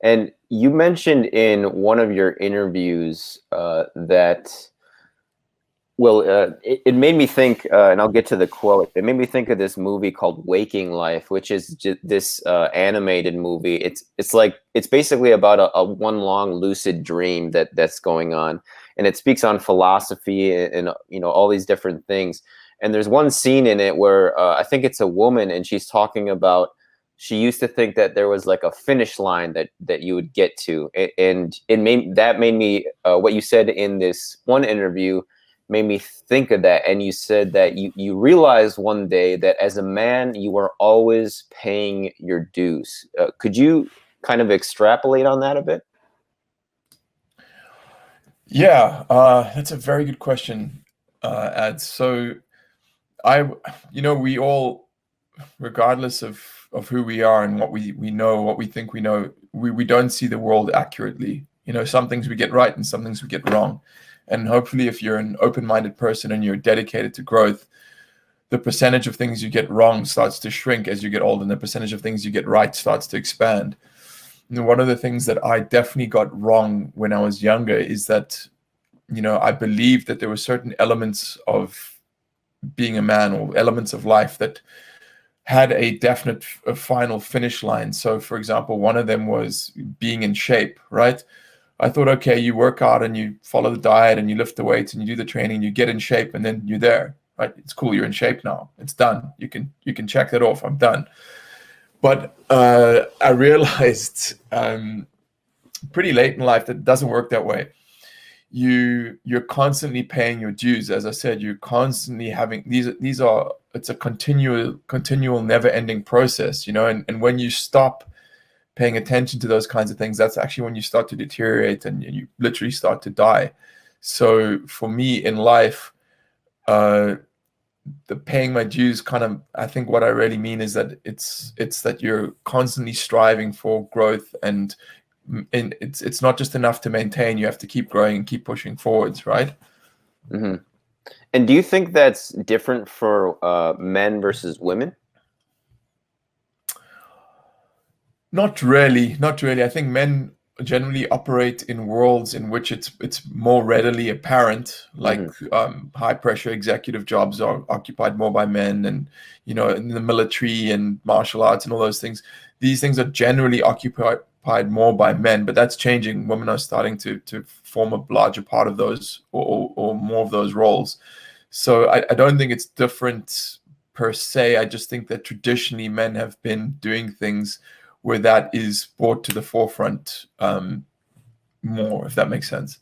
And you mentioned in one of your interviews that, well, it made me think, and I'll get to the quote. It made me think of this movie called Waking Life, which is this animated movie. It's basically about a one long lucid dream that's going on, and it speaks on philosophy and all these different things. And there's one scene in it where I think it's a woman, and she's talking about she used to think that there was like a finish line that you would get to, and it made me what you said in this one interview made me think of that. And you said that you realized one day that as a man you are always paying your dues. Could you kind of extrapolate on that a bit? Yeah, that's a very good question, Ad. So I, we all, regardless of who we are and what we know, what we think we know, we don't see the world accurately. Some things we get right and some things we get wrong. And hopefully, if you're an open-minded person and you're dedicated to growth, the percentage of things you get wrong starts to shrink as you get older, and the percentage of things you get right starts to expand. And one of the things that I definitely got wrong when I was younger is that, I believed that there were certain elements of being a man or elements of life that had a definite final finish line. So, for example, one of them was being in shape, right? I thought, okay, you work out and you follow the diet and you lift the weights and you do the training, you get in shape, and then you're there, right? It's cool, you're in shape now. It's done. You can check that off. I'm done. But I realized pretty late in life that it doesn't work that way. You're constantly paying your dues. As I said, you're constantly having these are it's a continual never-ending process, and when you stop paying attention to those kinds of things, that's actually when you start to deteriorate and you literally start to die. So for me in life, the paying my dues kind of, I think what I really mean is that it's that you're constantly striving for growth, and it's not just enough to maintain. You have to keep growing and keep pushing forwards, right? Hmm. And do you think that's different for men versus women? Not really, not really. I think men generally operate in worlds in which it's more readily apparent, like Hmm. high pressure executive jobs are occupied more by men, and in the military and martial arts and all those things. These things are generally occupied more by men, but that's changing. Women are starting to form a larger part of those, or more of those roles. So I don't think it's different per se. I just think that traditionally men have been doing things where that is brought to the forefront more, if that makes sense.